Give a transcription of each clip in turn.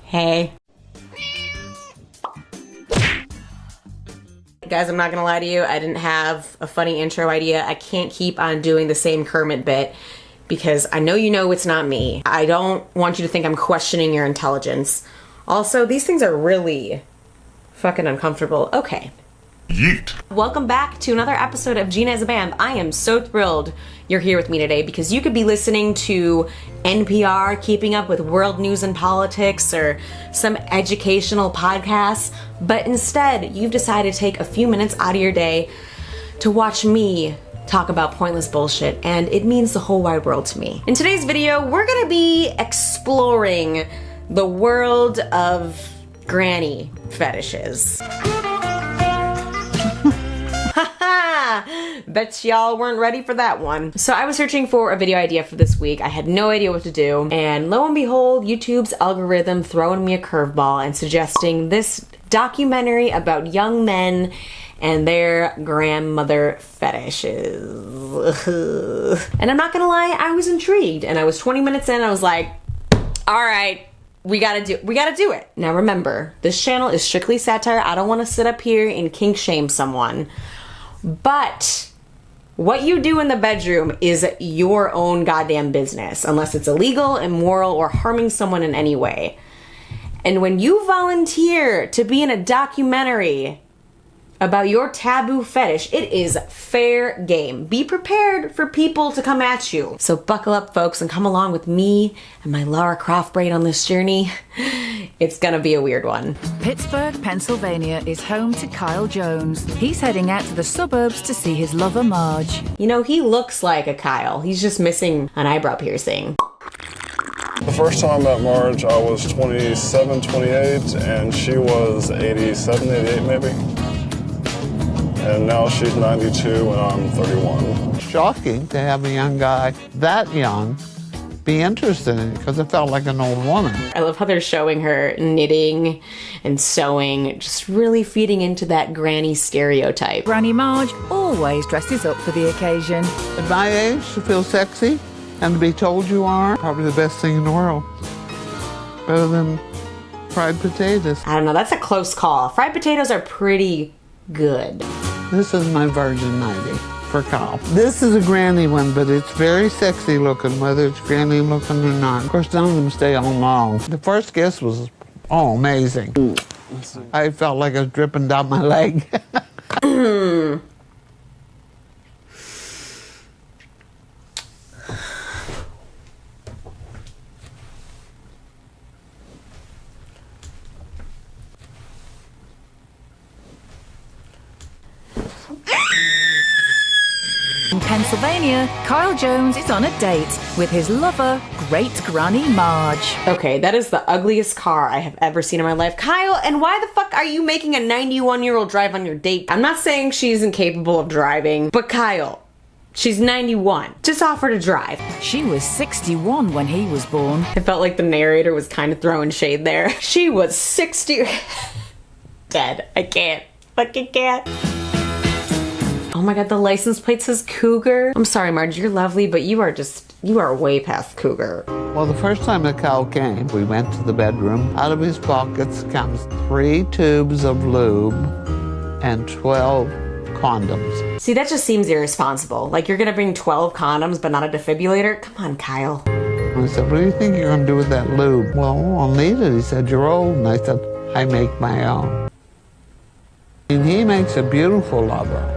Hey. Guys, I'm not gonna lie to you, I didn't have a funny intro idea. I can't keep on doing the same Kermit bit because I know you know it's not me. I don't want you to think I'm questioning your intelligence. Also, these things are really fucking uncomfortable. Okay. Yeet. Welcome back to another episode of Gina is a BAMF. I am so thrilled you're here with me today because you could be listening to NPR, keeping up with world news and politics, or some educational podcasts, but instead you've decided to take a few minutes out of your day to watch me talk about pointless bullshit, and it means the whole wide world to me. In today's video, we're gonna be exploring the world of granny fetishes. Bet y'all weren't ready for that one. So I was searching for a video idea for this week. I had no idea what to do, and lo and behold, YouTube's algorithm throwing me a curveball and suggesting this documentary about young men and their grandmother fetishes. And I'm not gonna lie, I was intrigued, and I was 20 minutes in and I was like, all right, we gotta do it. Now remember, this channel is strictly satire. I don't want to sit up here and kink shame someone, but what you do in the bedroom is your own goddamn business, unless it's illegal, immoral, or harming someone in any way. And when you volunteer to be in a documentary about your taboo fetish, it is fair game. Be prepared for people to come at you. So buckle up, folks, and come along with me and my Lara Croft braid on this journey. It's gonna be a weird one. Pittsburgh, Pennsylvania is home to Kyle Jones. He's heading out to the suburbs to see his lover, Marge. You know, he looks like a Kyle. He's just missing an eyebrow piercing. The first time I met Marge, I was 27, 28, and she was 87, 88 maybe. And now she's 92 and I'm 31. Shocking to have a young guy that young be interested in it because it felt like an old woman. I love how they're showing her knitting and sewing, just really feeding into that granny stereotype. Granny Marge always dresses up for the occasion. At my age, to feel sexy and to be told you are, probably the best thing in the world. Better than fried potatoes. I don't know, that's a close call. Fried potatoes are pretty good. This is my Virgin 90 for Kyle. This is a granny one, but it's very sexy looking, whether it's granny looking or not. Of course, none of them stay on long. The first kiss was, amazing. I felt like I was dripping down my leg. In Pennsylvania, Kyle Jones is on a date with his lover, Great Granny Marge. Okay, that is the ugliest car I have ever seen in my life. Kyle, and why the fuck are you making a 91-year-old drive on your date? I'm not saying she's incapable of driving, but Kyle, she's 91. Just offer to drive. She was 61 when he was born. I felt like the narrator was kind of throwing shade there. She was 60. Dead. I can't. Fucking can't. Oh my god, the license plate says cougar. I'm sorry, Marge, you're lovely, but you are way past cougar. Well, the first time that Kyle came, we went to the bedroom. Out of his pockets comes 3 tubes of lube and 12 condoms. See, that just seems irresponsible. Like, you're gonna bring 12 condoms, but not a defibrillator? Come on, Kyle. And I said, what do you think you're gonna do with that lube? Well, I'll need it. He said, you're old. And I said, I make my own. And he makes a beautiful lover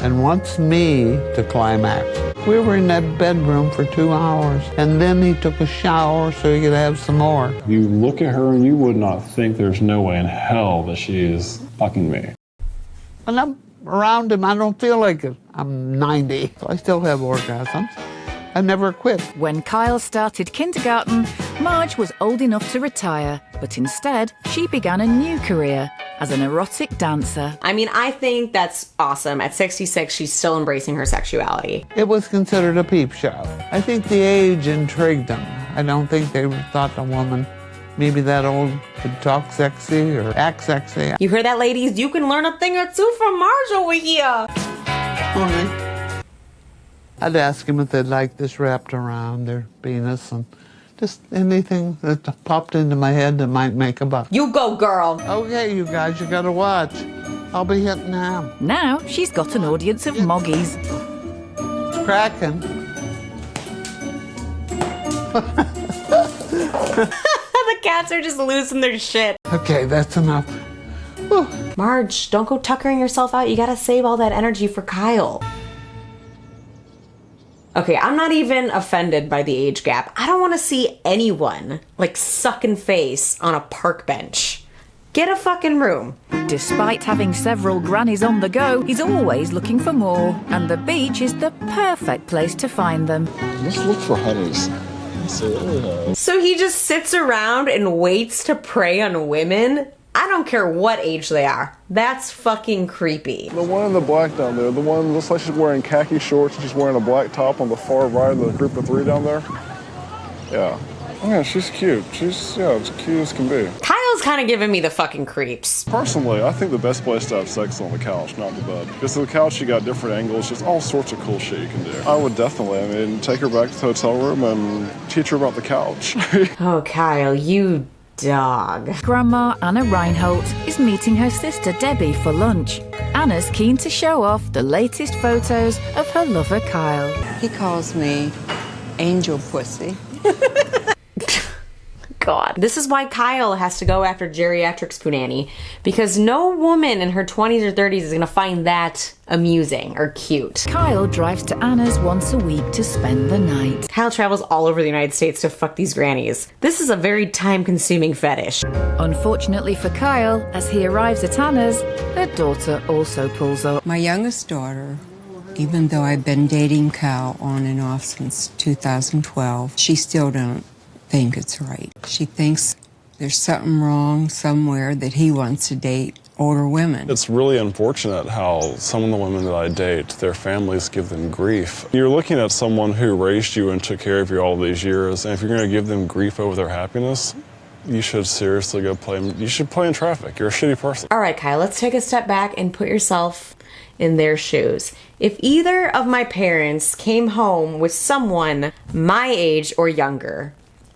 and wants me to climax. We were in that bedroom for 2 hours, and then he took a shower so he could have some more. You look at her and you would not think there's no way in hell that she is fucking me. When I'm around him, I don't feel like it. I'm 90. I still have orgasms. I never quit. When Kyle started kindergarten, Marge was old enough to retire, but instead, she began a new career as an erotic dancer. I mean, I think that's awesome. At 66, she's still embracing her sexuality. It was considered a peep show. I think the age intrigued them. I don't think they thought a woman maybe that old could talk sexy or act sexy. You hear that, ladies? You can learn a thing or two from Marge over here. I'd ask him if they'd like this wrapped around their penis and Just anything that popped into my head that might make a buck. You go, girl. Okay, you guys, you gotta watch. I'll be hitting now. Now she's got an audience of moggies. It's cracking. The cats are just losing their shit. Okay, that's enough. Whew. Marge, don't go tuckering yourself out. You gotta save all that energy for Kyle. Okay, I'm not even offended by the age gap. I don't want to see anyone, like, sucking face on a park bench. Get a fucking room. Despite having several grannies on the go, he's always looking for more. And the beach is the perfect place to find them. Let's look for honeys. So he just sits around and waits to prey on women? I don't care what age they are. That's fucking creepy. The one in the black down there, the one looks like she's wearing khaki shorts and she's wearing a black top on the far right of the group of three down there. Yeah. Yeah, she's cute. She's, yeah, as cute as can be. Kyle's kind of giving me the fucking creeps. Personally, I think the best place to have sex is on the couch, not the bed. Because on the couch, you got different angles, just all sorts of cool shit you can do. I would definitely, I mean, take her back to the hotel room and teach her about the couch. Oh, Kyle, you dog. Grandma Anna Reinholdt is meeting her sister Debbie for lunch. Anna's keen to show off the latest photos of her lover Kyle. He calls me Angel Pussy. God. This is why Kyle has to go after geriatrics punani, because no woman in her 20s or 30s is gonna find that amusing or cute. Kyle drives to Anna's once a week to spend the night. Kyle travels all over the United States to fuck these grannies. This is a very time-consuming fetish. Unfortunately for Kyle, as he arrives at Anna's, her daughter also pulls up. My youngest daughter, even though I've been dating Cal on and off since 2012, she still don't think it's right. She thinks there's something wrong somewhere that he wants to date older women. It's really unfortunate how some of the women that I date, their families give them grief. You're looking at someone who raised you and took care of you all these years, and if you're going to give them grief over their happiness, you should seriously go play. You should play in traffic. You're a shitty person. All right, Kyle, let's take a step back and put yourself in their shoes. If either of my parents came home with someone my age or younger,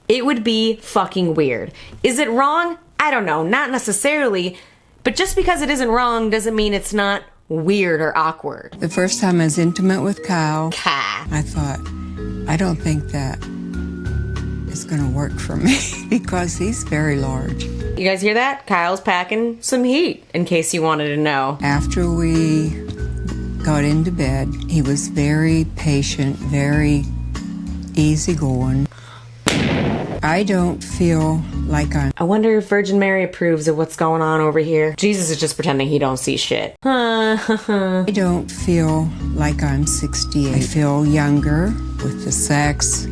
it would be fucking weird. Is it wrong? I don't know, not necessarily, but just because it isn't wrong doesn't mean it's not weird or awkward. The first time I was intimate with Kyle, Ka. I thought, I don't think that is going to work for me because he's very large. You guys hear that? Kyle's packing some heat, in case you wanted to know. After we got into bed, he was very patient, very easygoing. I don't feel like I wonder if Virgin Mary approves of what's going on over here. Jesus is just pretending he don't see shit. I don't feel like I'm 68. I feel younger with the sex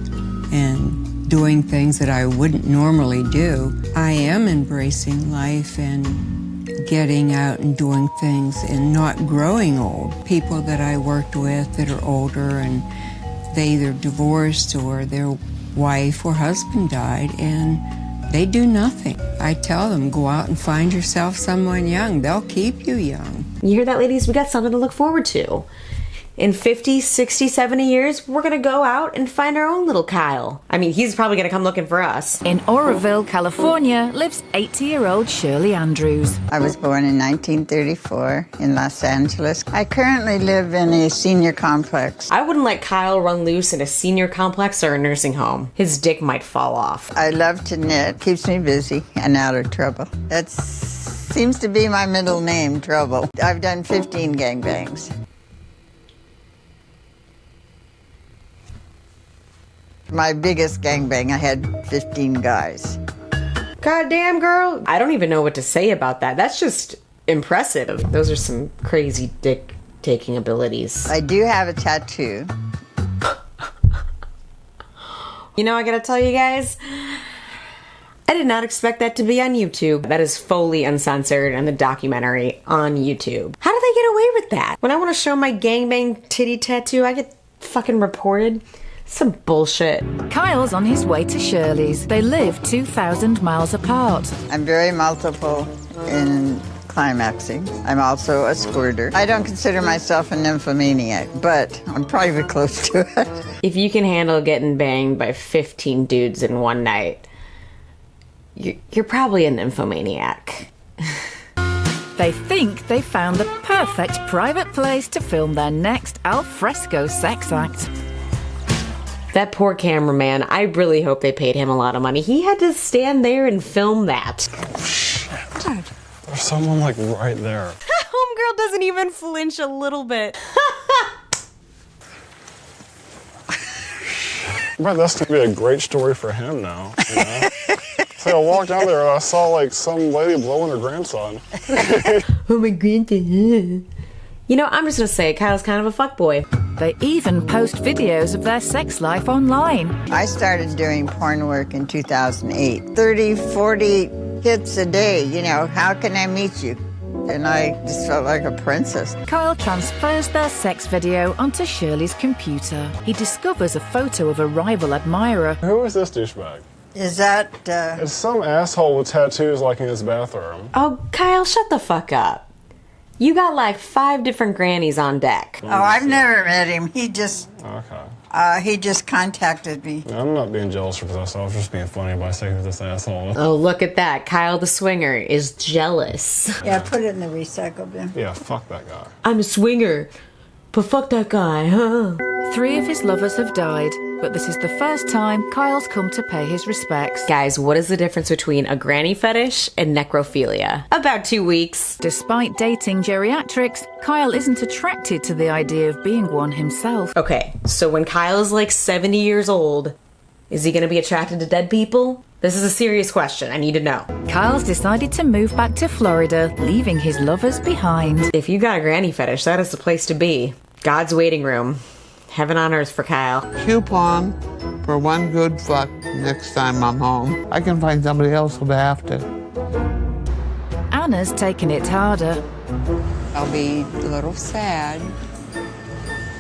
and doing things that I wouldn't normally do. I am embracing life and getting out and doing things and not growing old. People that I worked with that are older and they either divorced or their wife or husband died and they do nothing. I tell them, go out and find yourself someone young. They'll keep you young. You hear that, ladies? We got something to look forward to. In 50, 60, 70 years, we're gonna go out and find our own little Kyle. I mean, he's probably gonna come looking for us. In Oroville, California, lives 80-year-old Shirley Andrews. I was born in 1934 in Los Angeles. I currently live in a senior complex. I wouldn't let Kyle run loose in a senior complex or a nursing home. His dick might fall off. I love to knit. Keeps me busy and out of trouble. That seems to be my middle name, Trouble. I've done 15 gangbangs. My biggest gangbang, I had 15 guys. Goddamn, girl. I don't even know what to say about that. That's just impressive. Those are some crazy dick-taking abilities. I do have a tattoo. You know, I gotta tell you guys, I did not expect that to be on YouTube. That is fully uncensored and the documentary on YouTube. How do they get away with that? When I want to show my gangbang titty tattoo, I get fucking reported. Some bullshit. Kyle's on his way to Shirley's. They live 2,000 miles apart. I'm very multiple climaxing. I'm also a squirter. I don't consider myself a nymphomaniac, but I'm probably close to it. If you can handle getting banged by 15 dudes in one night, you're probably a nymphomaniac. They think they found the perfect private place to film their next alfresco sex act. That poor cameraman, I really hope they paid him a lot of money. He had to stand there and film that. Shit. There's someone like right there. Homegirl doesn't even flinch a little bit. But that's gonna be a great story for him now, you know? So I walked down there and I saw like some lady blowing her grandson. Oh my grandson. You know, I'm just gonna say Kyle's kind of a fuckboy. They even post videos of their sex life online. I started doing porn work in 2008. 30, 40 hits a day, you know, how can I meet you? And I just felt like a princess. Kyle transfers their sex video onto Shirley's computer. He discovers a photo of a rival admirer. Who is this douchebag? Is that, It's some asshole with tattoos like in his bathroom. Oh, Kyle, shut the fuck up. You got like 5 different grannies on deck. Oh, I've never met him. He just contacted me. I'm not being jealous because I was just being funny by saying this asshole. Oh, look at that. Kyle the swinger is jealous. Yeah, put it in the recycle bin. Yeah, fuck that guy. I'm a swinger, but fuck that guy, huh? 3 of his lovers have died, but this is the first time Kyle's come to pay his respects. Guys, what is the difference between a granny fetish and necrophilia? About 2 weeks. Despite dating geriatrics, Kyle isn't attracted to the idea of being one himself. Okay, so when Kyle is like 70 years old, is he gonna be attracted to dead people? This is a serious question. I need to know. Kyle's decided to move back to Florida, leaving his lovers behind. If you got a granny fetish, that is the place to be. God's waiting room. Heaven on earth for Kyle. Coupon for one good fuck next time I'm home. I can find somebody else who'll have to. Anna's taken it harder. I'll be a little sad.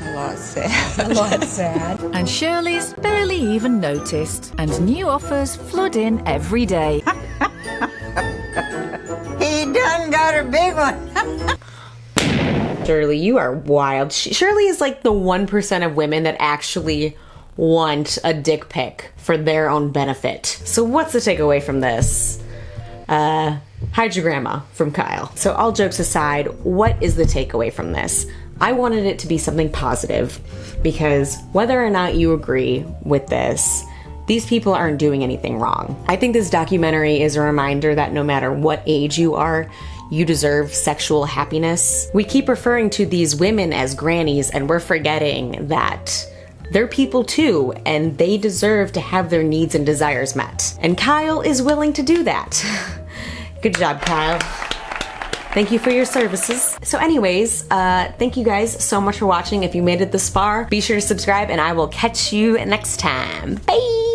A lot sad. A lot sad. And Shirley's barely even noticed. And new offers flood in every day. He done got a big one. Shirley, you are wild. Shirley is like the 1% of women that actually want a dick pic for their own benefit. So what's the takeaway from this? Hide your grandma from Kyle. So all jokes aside, what is the takeaway from this? I wanted it to be something positive because whether or not you agree with this, these people aren't doing anything wrong. I think this documentary is a reminder that no matter what age you are, you deserve sexual happiness. We keep referring to these women as grannies and we're forgetting that they're people too and they deserve to have their needs and desires met. And Kyle is willing to do that. Good job, Kyle. Thank you for your services. So anyways, thank you guys so much for watching. If you made it this far, be sure to subscribe and I will catch you next time. Bye!